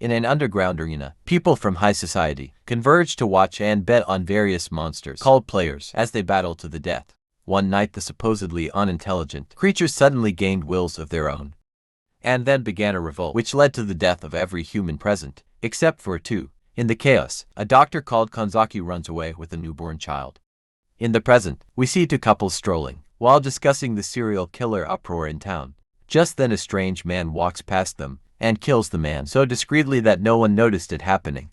In an underground arena, people from high society converge to watch and bet on various monsters called players as they battle to the death. One night the supposedly unintelligent creatures suddenly gained wills of their own, and then began a revolt which led to the death of every human present, except for two. In the chaos, a doctor called Kanzaki runs away with a newborn child. In the present, we see two couples strolling, while discussing the serial killer uproar in town. Just then a strange man walks past them, and kills the man so discreetly that no one noticed it happening.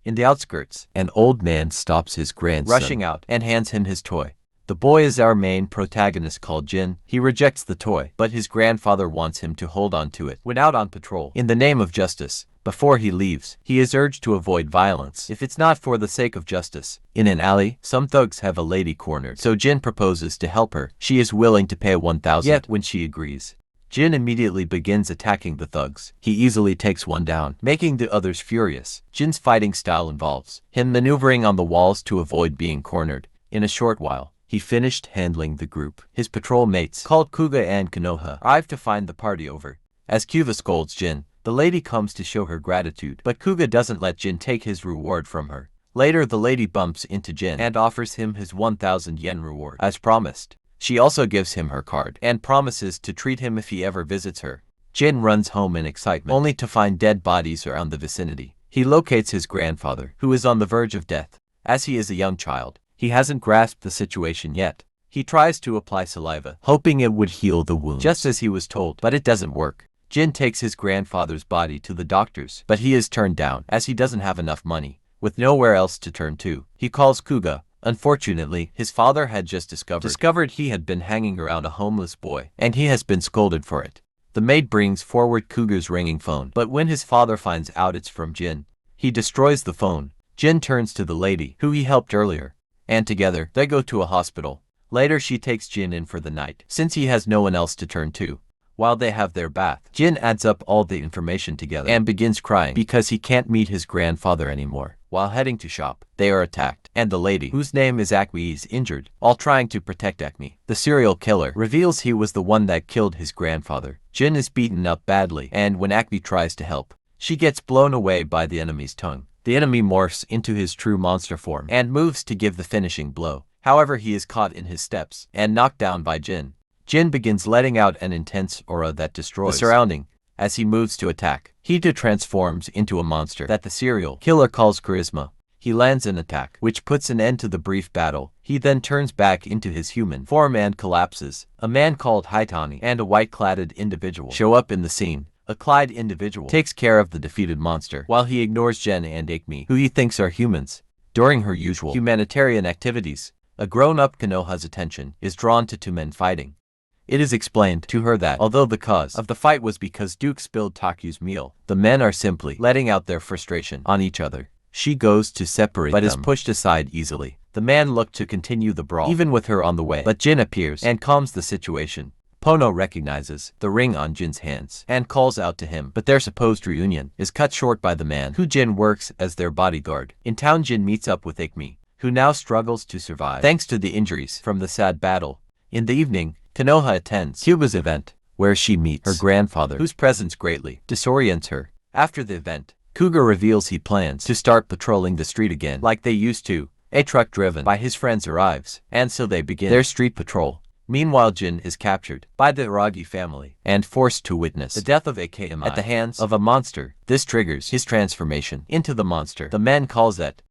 In the outskirts, an old man stops his grandson, rushing out, and hands him his toy. The boy is our main protagonist called Jin. He rejects the toy, but his grandfather wants him to hold on to it when out on patrol. In the name of justice, before he leaves, he is urged to avoid violence if it's not for the sake of justice. In an alley, some thugs have a lady cornered, so Jin proposes to help her. She is willing to pay 1,000, yet when she agrees, Jin immediately begins attacking the thugs. He easily takes one down, making the others furious. Jin's fighting style involves him maneuvering on the walls to avoid being cornered. In a short while, he finished handling the group. His patrol mates, called Kuga and Konoha, arrive to find the party over. As Kuga scolds Jin, the lady comes to show her gratitude, but Kuga doesn't let Jin take his reward from her. Later the lady bumps into Jin and offers him his 1,000 yen reward, as promised. She also gives him her card and promises to treat him if he ever visits her. Jin runs home in excitement, only to find dead bodies around the vicinity. He locates his grandfather, who is on the verge of death. As he is a young child, he hasn't grasped the situation yet. He tries to apply saliva, hoping it would heal the wound, just as he was told, but it doesn't work. Jin takes his grandfather's body to the doctors, but he is turned down as he doesn't have enough money. With nowhere else to turn to, he calls Kuga. Unfortunately, his father had just discovered he had been hanging around a homeless boy, and he has been scolded for it. The maid brings forward Kuga's ringing phone, but when his father finds out it's from Jin, he destroys the phone. Jin turns to the lady, who he helped earlier, and together, they go to a hospital. Later she takes Jin in for the night, since he has no one else to turn to. While they have their bath, Jin adds up all the information together and begins crying because he can't meet his grandfather anymore. While heading to shop, they are attacked, and the lady, whose name is Acme, is injured, all trying to protect Acme. The serial killer reveals he was the one that killed his grandfather. Jin is beaten up badly, and when Acme tries to help, she gets blown away by the enemy's tongue. The enemy morphs into his true monster form and moves to give the finishing blow. However, he is caught in his steps and knocked down by Jin. Jin begins letting out an intense aura that destroys the surrounding. As he moves to attack, he too transforms into a monster that the serial killer calls Charisma. He lands an attack, which puts an end to the brief battle. He then turns back into his human form and collapses. A man called Haitani and a white-cladded individual show up in the scene. A clad individual takes care of the defeated monster, while he ignores Jen and Akemi, who he thinks are humans. During her usual humanitarian activities, a grown-up Konoha's attention is drawn to two men fighting. It is explained to her that, although the cause of the fight was because Duke spilled Taku's meal, the men are simply letting out their frustration on each other. She goes to separate them, but is pushed aside easily. The man looked to continue the brawl, even with her on the way, but Jin appears and calms the situation. Pono recognizes the ring on Jin's hands and calls out to him, but their supposed reunion is cut short by the man who Jin works as their bodyguard. In town, Jin meets up with Ikemi, who now struggles to survive thanks to the injuries from the sad battle. In the evening, Konoha attends Cuba's event, where she meets her grandfather, whose presence greatly disorients her. After the event, Kuga reveals he plans to start patrolling the street again like they used to. A truck driven by his friends arrives, and so they begin their street patrol. Meanwhile, Jin is captured by the Aragi family and forced to witness the death of Akemi at the hands of a monster. This triggers his transformation into the monster the man calls it.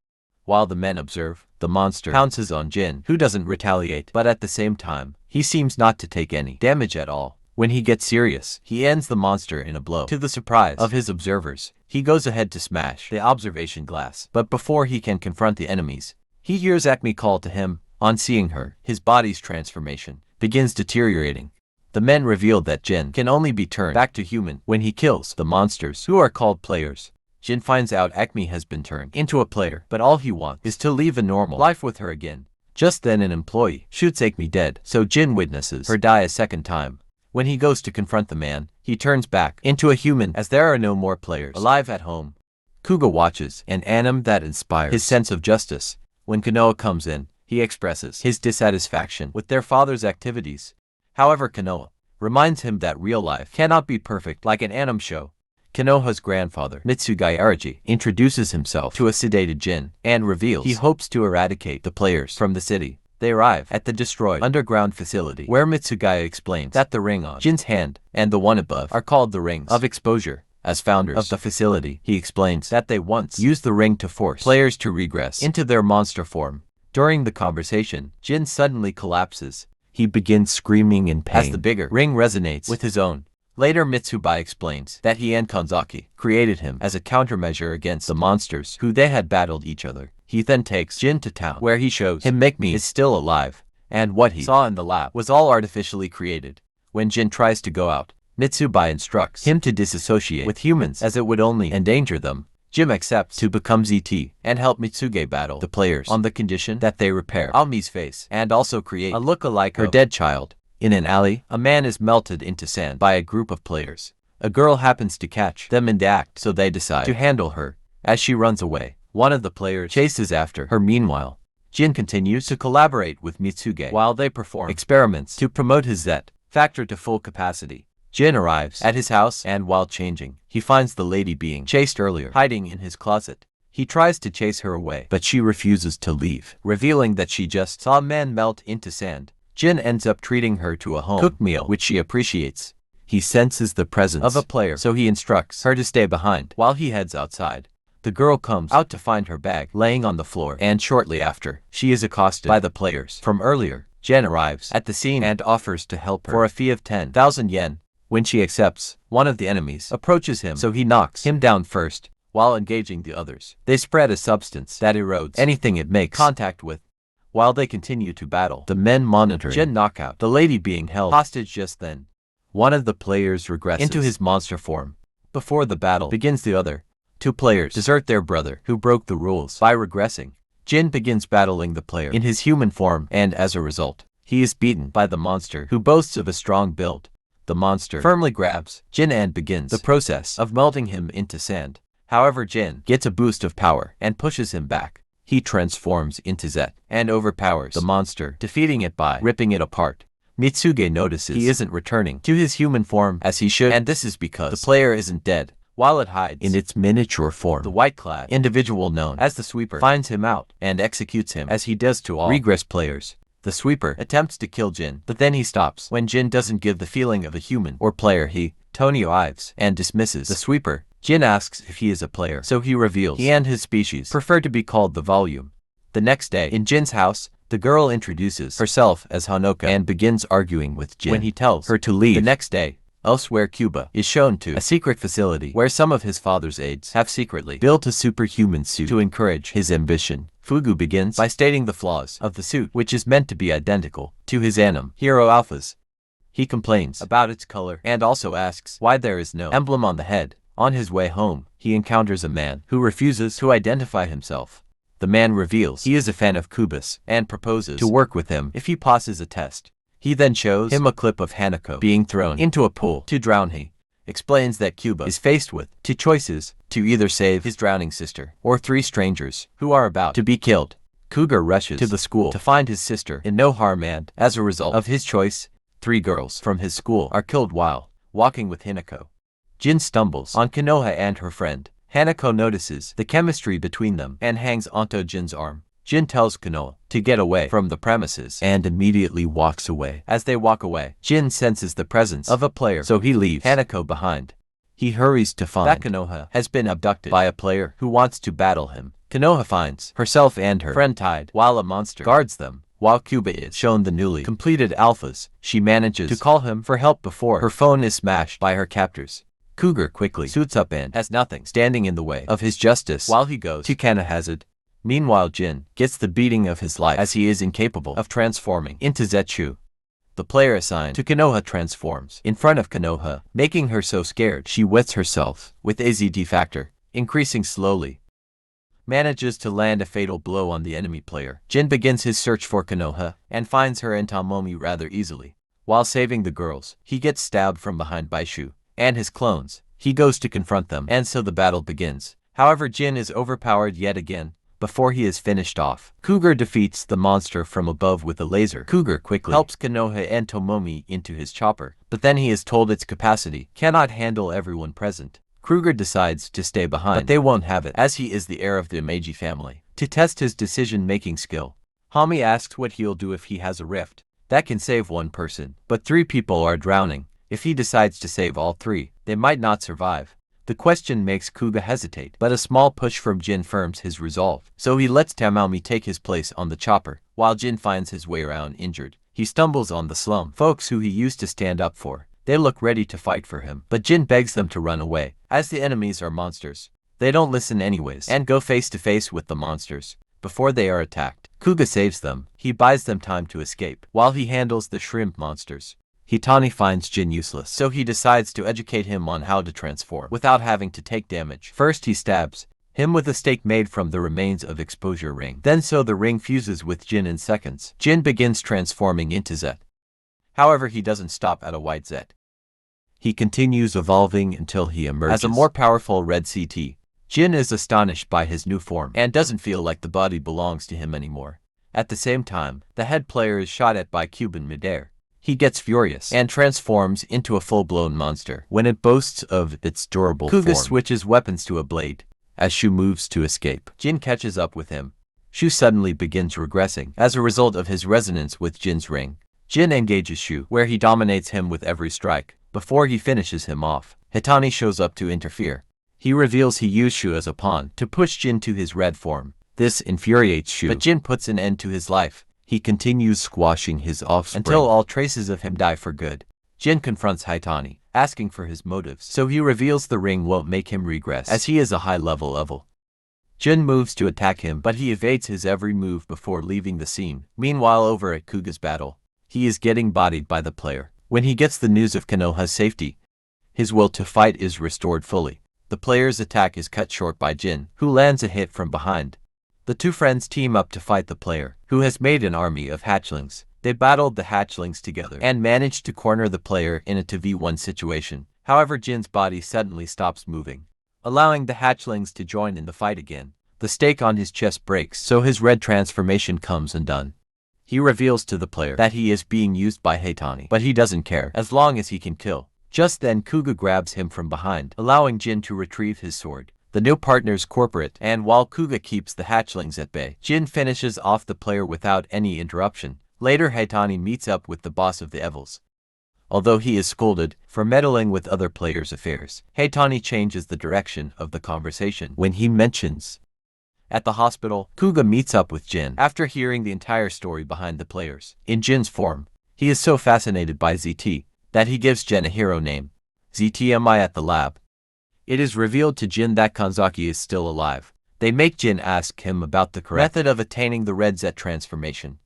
While the men observe, the monster pounces on Jin, who doesn't retaliate, but at the same time, he seems not to take any damage at all. When he gets serious, he ends the monster in a blow. To the surprise of his observers, he goes ahead to smash the observation glass, but before he can confront the enemies, he hears Acme call to him. On seeing her, his body's transformation begins deteriorating. The men reveal that Jin can only be turned back to human when he kills the monsters, who are called players. Jin finds out Acme has been turned into a player, but all he wants is to live a normal life with her again. Just then an employee shoots Acme dead, so Jin witnesses her die a second time. When he goes to confront the man, he turns back into a human as there are no more players alive at home. Kuga watches an anime that inspires his sense of justice. When Konoha comes in, he expresses his dissatisfaction with their father's activities. However, Konoha reminds him that real life cannot be perfect like an anime show. Konoha's grandfather, Mitsugai Ariji, introduces himself to a sedated Jin and reveals he hopes to eradicate the players from the city. They arrive at the destroyed underground facility, where Mitsugai explains that the ring on Jin's hand and the one above are called the rings of exposure. As founders of the facility, he explains that they once used the ring to force players to regress into their monster form. During the conversation, Jin suddenly collapses. He begins screaming in pain as the bigger ring resonates with his own. Later, Mitsubai explains that he and Kanzaki created him as a countermeasure against the monsters who they had battled each other. He then takes Jin to town, where he shows him Make-Me is still alive, and what he saw in the lab was all artificially created. When Jin tries to go out, Mitsubai instructs him to disassociate with humans as it would only endanger them. Jim accepts to become ZT and help Mitsuge battle the players on the condition that they repair Almi's face and also create a look-alike her dead child. In an alley, a man is melted into sand by a group of players. A girl happens to catch them in the act, so they decide to handle her. As she runs away, one of the players chases after her. Meanwhile, Jin continues to collaborate with Mitsuge while they perform experiments to promote his Z factor to full capacity. Jin arrives at his house and while changing, he finds the lady being chased earlier hiding in his closet. He tries to chase her away, but she refuses to leave, revealing that she just saw a man melt into sand. Jin ends up treating her to a home-cooked meal, which she appreciates. He senses the presence of a player, so he instructs her to stay behind while he heads outside. The girl comes out to find her bag laying on the floor, and shortly after, she is accosted by the players from earlier. Jen arrives at the scene and offers to help her for a fee of 10,000 yen. When she accepts, one of the enemies approaches him, so he knocks him down first, while engaging the others. They spread a substance that erodes anything it makes contact with. While they continue to battle, the men monitor Jen knock out the lady being held hostage just then. One of the players regresses into his monster form. Before the battle begins, the other two players desert their brother, who broke the rules by regressing. Jin begins battling the player in his human form, and as a result, he is beaten by the monster, who boasts of a strong build. The monster firmly grabs Jin and begins the process of melting him into sand. However, Jin gets a boost of power and pushes him back. He transforms into Z and overpowers the monster, defeating it by ripping it apart. Mitsuge notices he isn't returning to his human form as he should, and this is because the player isn't dead. While it hides in its miniature form, the white-clad individual known as the Sweeper finds him out and executes him as he does to all regress players. The Sweeper attempts to kill Jin, but then he stops when Jin doesn't give the feeling of a human or player. He, Tony Ives, and dismisses the Sweeper. Jin asks if he is a player, so he reveals he and his species prefer to be called the Volume. The next day, in Jin's house, the girl introduces herself as Hanoka and begins arguing with Jin when he tells her to leave. The next day, elsewhere, Cuba is shown to a secret facility where some of his father's aides have secretly built a superhuman suit to encourage his ambition. Fugu begins by stating the flaws of the suit, which is meant to be identical to his anime hero Alpha's. He complains about its color and also asks why there is no emblem on the head. On his way home, he encounters a man who refuses to identify himself. The man reveals he is a fan of Kubus and proposes to work with him if he passes a test. He then shows him a clip of Hanako being thrown into a pool to drown. He explains that Cuba is faced with two choices: to either save his drowning sister or three strangers who are about to be killed. Cougar rushes to the school to find his sister in no harm, and as a result of his choice, 3 girls from his school are killed while walking with Hinako. Jin stumbles on Konoha and her friend. Hanako notices the chemistry between them and hangs onto Jin's arm. Jin tells Konoha to get away from the premises and immediately walks away. As they walk away, Jin senses the presence of a player, so he leaves Hanako behind. He hurries to find that Konoha has been abducted by a player who wants to battle him. Konoha finds herself and her friend tied while a monster guards them. While Cuba is shown the newly completed alphas, she manages to call him for help before her phone is smashed by her captors. Cougar quickly suits up and has nothing standing in the way of his justice while he goes to Kanahazard. Meanwhile, Jin gets the beating of his life as he is incapable of transforming into Zetsu. The player assigned to Konoha transforms in front of Konoha, making her so scared she wets herself with a ZT factor, increasing slowly. Manages to land a fatal blow on the enemy player. Jin begins his search for Konoha and finds her in Tomomi rather easily. While saving the girls, he gets stabbed from behind by Shu and his clones. He goes to confront them, and so the battle begins. However, Jin is overpowered yet again. Before he is finished off, Cougar defeats the monster from above with a laser. Cougar quickly helps Konoha and Tomomi into his chopper, but then he is told its capacity cannot handle everyone present. Kruger decides to stay behind, but they won't have it, as he is the heir of the Meiji family. To test his decision-making skill, Hami asks what he'll do if he has a rift that can save one person, but 3 people are drowning. If he decides to save all 3, they might not survive. The question makes Kuga hesitate, but a small push from Jin firms his resolve. So he lets Tamami take his place on the chopper, while Jin finds his way around injured. He stumbles on the slum folks who he used to stand up for. They look ready to fight for him, but Jin begs them to run away, as the enemies are monsters. They don't listen anyways, and go face to face with the monsters before they are attacked. Kuga saves them. He buys them time to escape, while he handles the shrimp monsters. Hitani finds Jin useless, so he decides to educate him on how to transform without having to take damage. First he stabs him with a stake made from the remains of exposure ring. Then so the ring fuses with Jin in seconds. Jin begins transforming into Z. However, he doesn't stop at a white Z. He continues evolving until he emerges as a more powerful red CT. Jin is astonished by his new form and doesn't feel like the body belongs to him anymore. At the same time, the head player is shot at by Cube in midair. He gets furious and transforms into a full-blown monster. When it boasts of its durable form, Kuga switches weapons to a blade. As Shu moves to escape, Jin catches up with him. Shu suddenly begins regressing as a result of his resonance with Jin's ring. Jin engages Shu, where he dominates him with every strike. Before he finishes him off, Hitani shows up to interfere. He reveals he used Shu as a pawn to push Jin to his red form. This infuriates Shu, but Jin puts an end to his life. He continues squashing his offspring until all traces of him die for good. Jin confronts Hitani, asking for his motives, so he reveals the ring won't make him regress, as he is a high-level evil. Jin moves to attack him, but he evades his every move before leaving the scene. Meanwhile, over at Kuga's battle, he is getting bodied by the player. When he gets the news of Konoha's safety, his will to fight is restored fully. The player's attack is cut short by Jin, who lands a hit from behind. The 2 friends team up to fight the player, who has made an army of hatchlings. They battled the hatchlings together and managed to corner the player in a 2v1 situation. However, Jin's body suddenly stops moving, allowing the hatchlings to join in the fight again. The stake on his chest breaks, so his red transformation comes undone. He reveals to the player that he is being used by Hitani, but he doesn't care as long as he can kill. Just then Kuga grabs him from behind, allowing Jin to retrieve his sword. The new partners cooperate, and while Kuga keeps the hatchlings at bay, Jin finishes off the player without any interruption. Later, Hitani meets up with the boss of the Evils. Although he is scolded for meddling with other players' affairs, Hitani changes the direction of the conversation when he mentions at the hospital. Kuga meets up with Jin after hearing the entire story behind the players. In Jin's form, he is so fascinated by ZT that he gives Jin a hero name, ZTMI. At the lab, it is revealed to Jin that Kanzaki is still alive. They make Jin ask him about the correct method of attaining the Red Z transformation.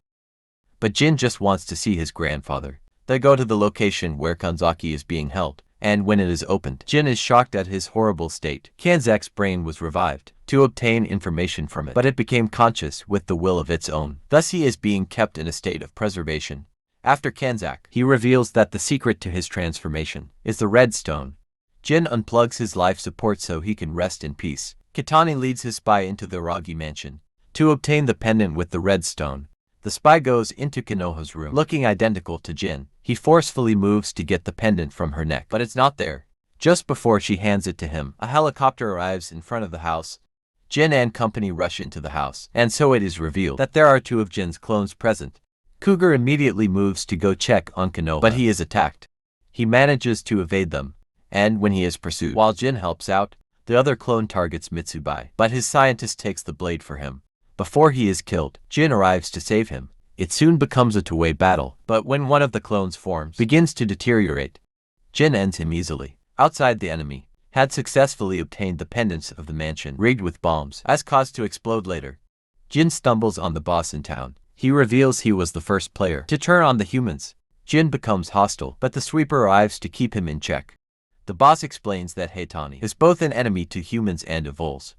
But Jin just wants to see his grandfather. They go to the location where Kanzaki is being held, and when it is opened, Jin is shocked at his horrible state. Kanzak's brain was revived to obtain information from it, but it became conscious with the will of its own. Thus he is being kept in a state of preservation. After Kanzak, he reveals that the secret to his transformation is the red stone. Jin unplugs his life support so he can rest in peace. Kitani leads his spy into the Aragi mansion to obtain the pendant with the red stone. The spy goes into Konoha's room, looking identical to Jin. He forcefully moves to get the pendant from her neck, but it's not there. Just before she hands it to him, a helicopter arrives in front of the house. Jin and company rush into the house, and so it is revealed that there are 2 of Jin's clones present. Cougar immediately moves to go check on Konoha, but he is attacked. He manages to evade them, and when he is pursued, while Jin helps out, the other clone targets Mitsubai, but his scientist takes the blade for him. Before he is killed, Jin arrives to save him. It soon becomes a 2-way battle, but when one of the clones' forms begins to deteriorate, Jin ends him easily. Outside, the enemy had successfully obtained the pendants of the mansion rigged with bombs, as caused to explode later. Jin stumbles on the boss in town. He reveals he was the first player to turn on the humans. Jin becomes hostile, but the sweeper arrives to keep him in check. The boss explains that Hitani is both an enemy to humans and Evils.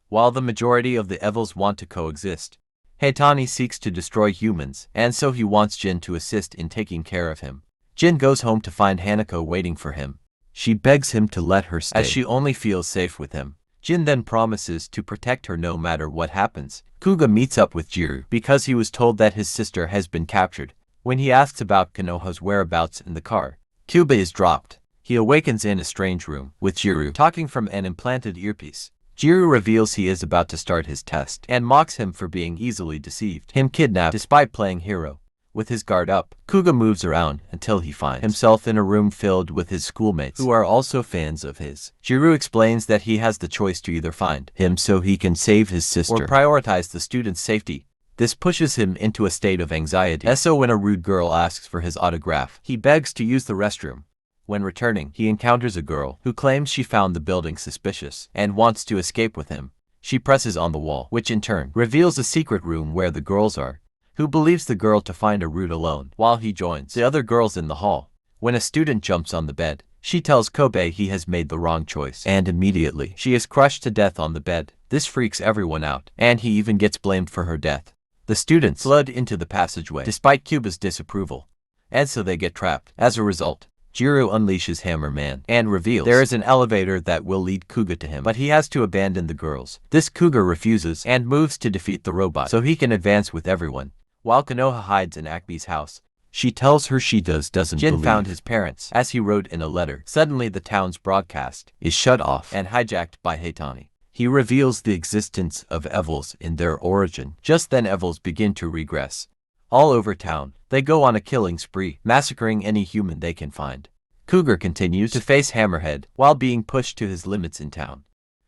While the majority of the Evils want to coexist, Hitani seeks to destroy humans, and so he wants Jin to assist in taking care of him. Jin goes home to find Hanako waiting for him. She begs him to let her stay, as she only feels safe with him. Jin then promises to protect her no matter what happens. Kuga meets up with Jiru because he was told that his sister has been captured. When he asks about Konoha's whereabouts in the car, Kuga is dropped. He awakens in a strange room, with Jiru talking from an implanted earpiece. Jiru reveals he is about to start his test, and mocks him for being easily deceived. Him kidnapped despite playing hero. With his guard up, Kuga moves around until he finds himself in a room filled with his schoolmates, who are also fans of his. Jiru explains that he has the choice to either find him so he can save his sister, or prioritize the student's safety. This pushes him into a state of anxiety. So when a rude girl asks for his autograph, he begs to use the restroom. When returning, he encounters a girl who claims she found the building suspicious and wants to escape with him. She presses on the wall, which in turn reveals a secret room where the girls are, who believes the girl to find a route alone, while he joins the other girls in the hall. When a student jumps on the bed, she tells Kobe he has made the wrong choice, and immediately she is crushed to death on the bed. This freaks everyone out, and he even gets blamed for her death. The students flood into the passageway despite Cuba's disapproval, and so they get trapped. As a result, Jiru unleashes Hammer Man and reveals there is an elevator that will lead Kuga to him, but he has to abandon the girls. This Kuga refuses and moves to defeat the robot so he can advance with everyone. While Konoha hides in Acme's house, she tells her she doesn't Jin believe found his parents, as he wrote in a letter. Suddenly the town's broadcast is shut off and hijacked by Hitani. He reveals the existence of evils in their origin. Just then evils begin to regress. All over town, they go on a killing spree, massacring any human they can find. Cougar continues to face Hammerhead while being pushed to his limits in town.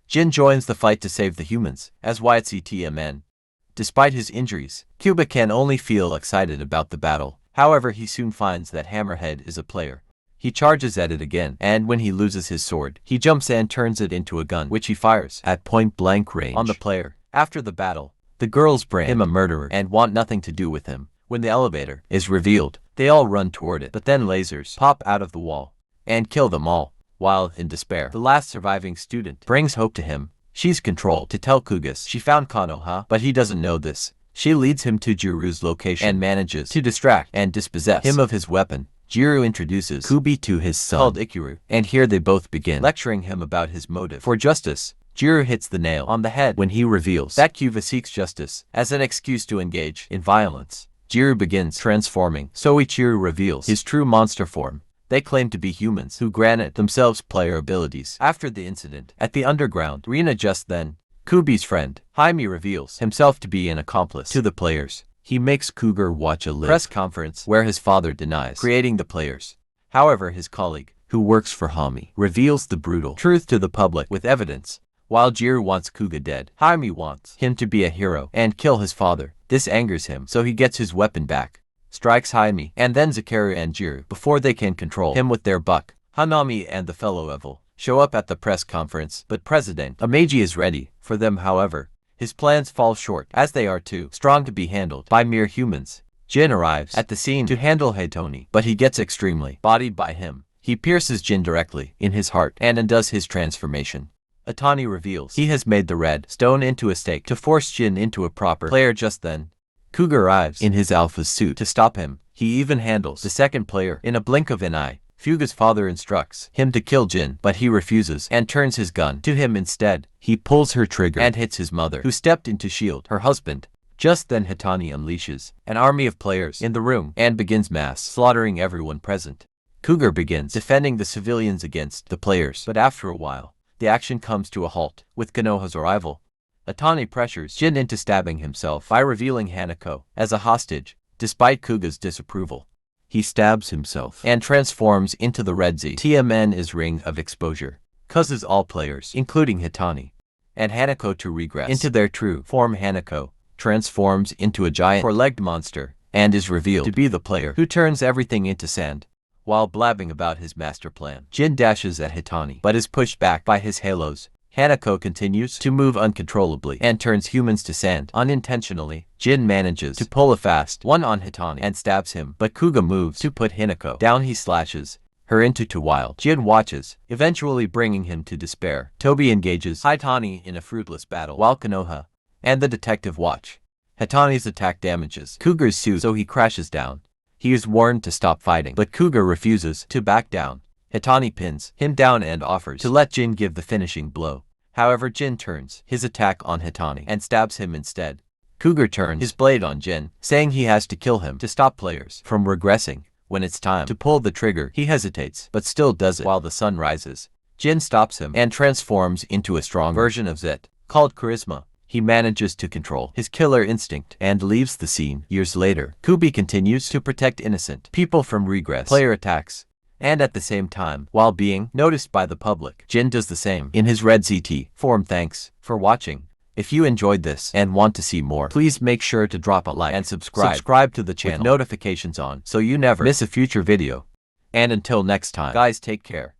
Jin joins the fight to save the humans, as YTMN. Despite his injuries, Cuba can only feel excited about the battle. However, he soon finds that Hammerhead is a player. He charges at it again, and when he loses his sword, he jumps and turns it into a gun, which he fires at point-blank range on the player. After the battle, the girls brand him a murderer and want nothing to do with him. When the elevator is revealed, they all run toward it, but then lasers pop out of the wall and kill them all. While in despair, the last surviving student brings hope to him. She's controlled to tell Kugas she found Konoha, but he doesn't know this. She leads him to Jiru's location and manages to distract and dispossess him of his weapon. Jiru introduces Kubi to his son, called Ikiru, and here they both begin lecturing him about his motive for justice. Jiru hits the nail on the head when he reveals that Kuba seeks justice as an excuse to engage in violence. Jiru begins transforming, so Ichiru reveals his true monster form. They claim to be humans who granted themselves player abilities. After the incident at the underground arena just then, Kubi's friend, Jaime, reveals himself to be an accomplice to the players. He makes Cougar watch a press conference where his father denies creating the players. However, his colleague, who works for Jaime, reveals the brutal truth to the public with evidence. While Jiru wants Kuga dead, Jaime wants him to be a hero and kill his father. This angers him, so he gets his weapon back, strikes Jaime, and then Zakaru and Jiru before they can control him with their buck. Hanami and the fellow Evil show up at the press conference, but President Amaji is ready for them. However, his plans fall short, as they are too strong to be handled by mere humans. Jin arrives at the scene to handle Hitoni, but he gets extremely bodied by him. He pierces Jin directly in his heart and undoes his transformation. Atani reveals he has made the red stone into a stake to force Jin into a proper player. Just then, Cougar arrives in his alpha suit to stop him. He even handles the second player in a blink of an eye. Fuga's father instructs him to kill Jin, but he refuses and turns his gun to him instead. He pulls her trigger and hits his mother, who stepped in to shield her husband. Just then Hitani unleashes an army of players in the room and begins mass slaughtering everyone present. Cougar begins defending the civilians against the players, but after a while, the action comes to a halt. With Konoha's arrival, Atani pressures Jin into stabbing himself by revealing Hanako as a hostage. Despite Kuga's disapproval, he stabs himself and transforms into the Red Z. TMN's ring of exposure causes all players, including Hitani and Hanako, to regress into their true form. Hanako transforms into a giant four-legged monster and is revealed to be the player who turns everything into sand. While blabbing about his master plan, Jin dashes at Hitani but is pushed back by his halos. Hanako continues to move uncontrollably and turns humans to sand. Unintentionally, Jin manages to pull a fast one on Hitani and stabs him, but Kuga moves to put Hanako down. He slashes her into two while Jin watches, eventually bringing him to despair. Toby engages Hitani in a fruitless battle while Konoha and the detective watch. Hitani's attack damages Cougar's suit, so he crashes down. He is warned to stop fighting, but Cougar refuses to back down. Hitani pins him down and offers to let Jin give the finishing blow. However, Jin turns his attack on Hitani and stabs him instead. Cougar turns his blade on Jin, saying he has to kill him to stop players from regressing. When it's time to pull the trigger, he hesitates, but still does it. While the sun rises, Jin stops him and transforms into a strong version of Zet, called Charisma. He manages to control his killer instinct and leaves the scene. Years later, Kubi continues to protect innocent people from regress, player attacks, and at the same time, while being noticed by the public, Jin does the same in his Red ZT form. Thanks for watching. If you enjoyed this and want to see more, please make sure to drop a like and subscribe to the channel with notifications on so you never miss a future video. And until next time, guys, take care.